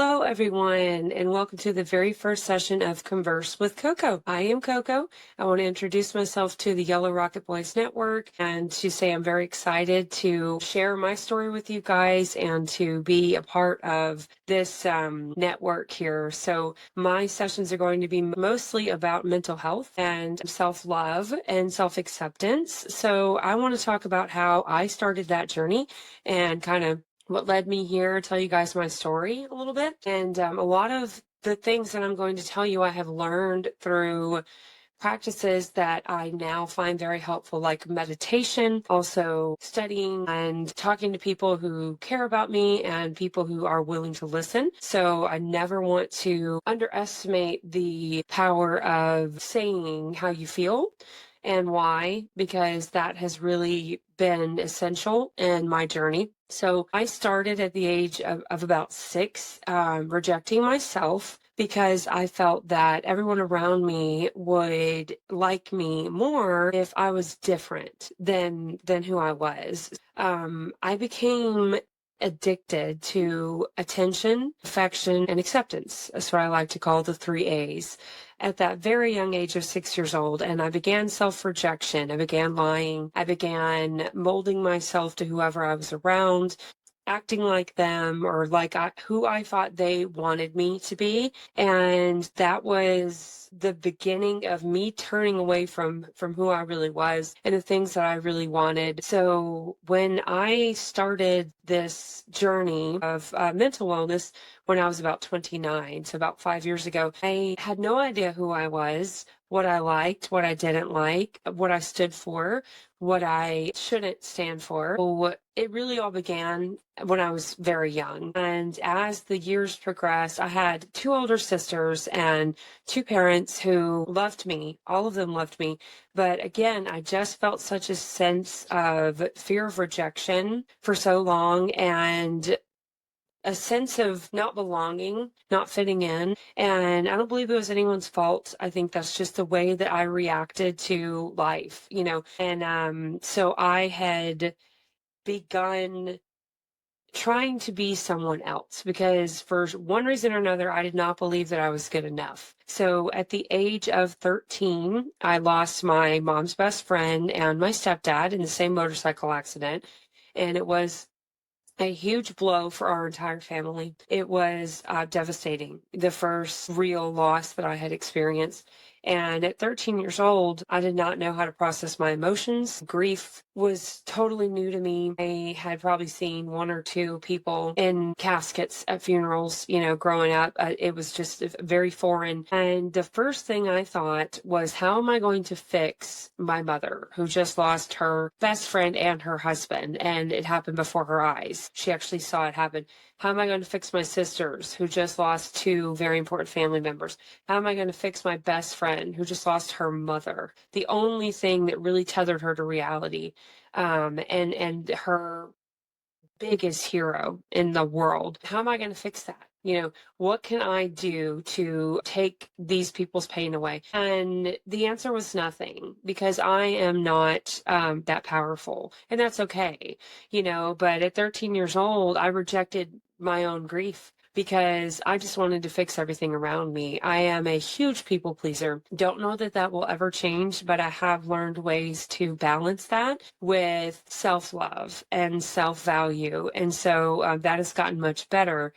Hello, everyone, and welcome to the very first session of Converse with Coco. I am Coco. I want to introduce myself to the Yellow Rocket Boys Network and to say I'm very excited to share my story with you guys and to be a part of this network here. So my sessions are going to be mostly about mental health and self-love and self-acceptance. So I want to talk about how I started that journey and kind of what led me here, tell you guys my story a little bit. And a lot of the things that I'm going to tell you I have learned through practices that I now find very helpful, like meditation, also studying and talking to people who care about me and people who are willing to listen. So I never want to underestimate the power of saying how you feel and why, because that has really been essential in my journey. So I started at the age of about 6, rejecting myself because I felt that everyone around me would like me more if I was different than who I was. I became addicted to attention, affection, and acceptance. That's what I like to call the 3 A's. At that very young age of 6 years old, and I began self-rejection. I began lying. I began molding myself to whoever I was around, acting like them or like who I thought they wanted me to be. And that was the beginning of me turning away from who I really was and the things that I really wanted. So when I started this journey of mental wellness when I was about 29, so about 5 years ago, I had no idea who I was, what I liked, what I didn't like, what I stood for, what I shouldn't stand for. So it really all began when I was very young. And as the years progressed, I had 2 older sisters and 2 parents who loved me. All of them loved me. But again, I just felt such a sense of fear of rejection for so long and a sense of not belonging, not fitting in. And I don't believe it was anyone's fault. I think that's just the way that I reacted to life, you know. And so I had begun trying to be someone else because for one reason or another, I did not believe that I was good enough. So at the age of 13, I lost my mom's best friend and my stepdad in the same motorcycle accident. And it was a huge blow for our entire family. It was devastating, the first real loss that I had experienced. And at 13 years old, I did not know how to process my emotions. Grief was totally new to me. I had probably seen 1 or 2 people in caskets at funerals, you know, growing up. It was just very foreign. And the first thing I thought was, how am I going to fix my mother who just lost her best friend and her husband? And it happened before her eyes. She actually saw it happen. How am I going to fix my sisters who just lost 2 very important family members? How am I going to fix my best friend who just lost her mother? The only thing that really tethered her to reality, and her biggest hero in the world. How am I going to fix that? You know, what can I do to take these people's pain away? And the answer was nothing, because I am not that powerful, and that's okay, you know. But at 13 years old, I rejected my own grief because I just wanted to fix everything around me. I am a huge people pleaser. Don't know that that will ever change, but I have learned ways to balance that with self-love and self-value. And so that has gotten much better.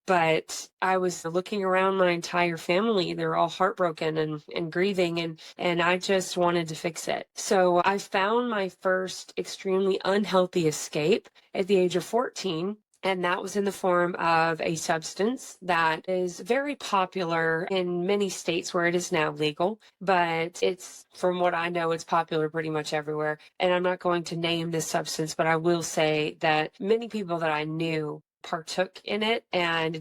But I was looking around my entire family. They're all heartbroken and grieving, and I just wanted to fix it. So I found my first extremely unhealthy escape at the age of 14. And that was in the form of a substance that is very popular in many states where it is now legal. But it's, from what I know, it's popular pretty much everywhere. And I'm not going to name this substance, but I will say that many people that I knew partook in it, and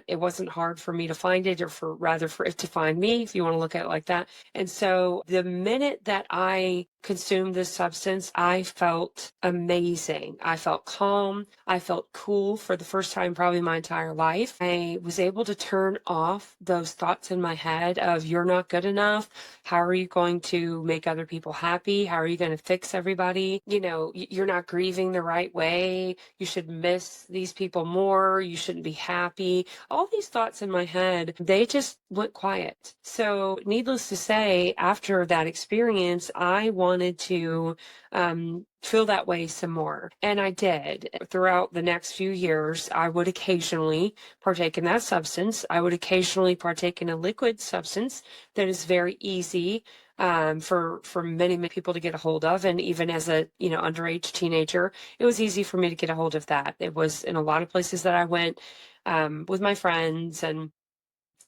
it wasn't hard for me to find it, or rather for it to find me, if you want to look at it like that. And so the minute that I consumed this substance, I felt amazing. I felt calm. I felt cool for the first time probably in my entire life. I was able to turn off those thoughts in my head of you're not good enough. How are you going to make other people happy? How are you going to fix everybody? You know, you're not grieving the right way. You should miss these people more. You shouldn't be happy. All these thoughts in my head, they just went quiet. So needless to say, after that experience, I wanted to feel that way some more. And I did. Throughout the next few years, I would occasionally partake in that substance. I would occasionally partake in a liquid substance that is very easy for many, many people to get a hold of. And even as a, underage teenager, it was easy for me to get a hold of that. It was in a lot of places that I went with my friends, and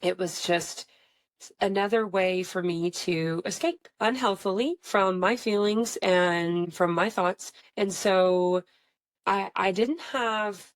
it was just another way for me to escape unhealthily from my feelings and from my thoughts. And so I didn't have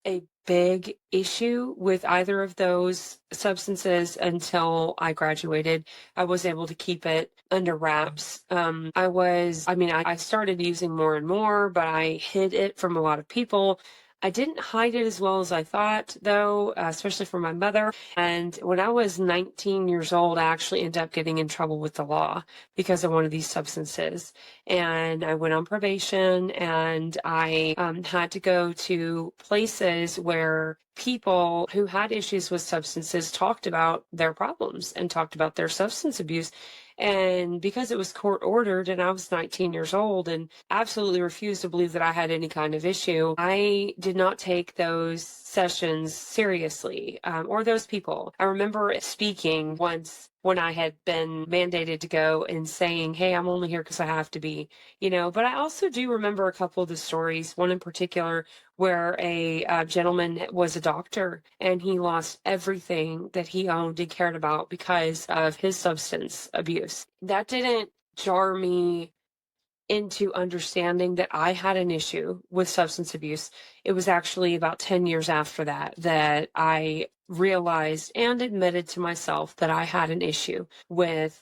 a big issue with either of those substances until I graduated. I was able to keep it under wraps. I started using more and more, but I hid it from a lot of people. I didn't hide it as well as I thought, though, especially from my mother. And when I was 19 years old, I actually ended up getting in trouble with the law because of one of these substances. And I went on probation, and I had to go to places where people who had issues with substances talked about their problems and talked about their substance abuse. And because it was court ordered and I was 19 years old and absolutely refused to believe that I had any kind of issue, I did not take those sessions seriously, or those people. I remember speaking once when I had been mandated to go and saying, hey, I'm only here because I have to be, but I also do remember a couple of the stories, one in particular where a gentleman was a doctor and he lost everything that he owned and cared about because of his substance abuse. That didn't jar me into understanding that I had an issue with substance abuse. It was actually about 10 years after that I realized and admitted to myself that I had an issue with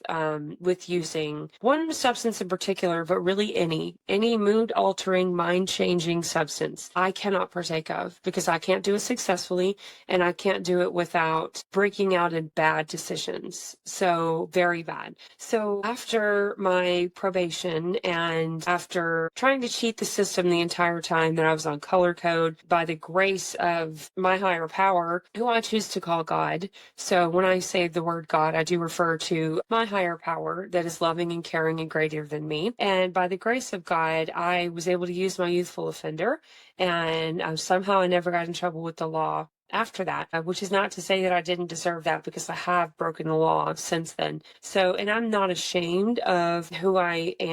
using one substance in particular, but really any mood altering, mind changing substance I cannot partake of because I can't do it successfully and I can't do it without breaking out in bad decisions. So very bad. So after my probation and after trying to cheat the system the entire time that I was on color code, by the grace of my higher power, who I choose to call God. So when I say the word God, I do refer to my higher power that is loving and caring and greater than me. And by the grace of God, I was able to use my youthful offender, and somehow I never got in trouble with the law after that, which is not to say that I didn't deserve that, because I have broken the law since then. So, and I'm not ashamed of who I am.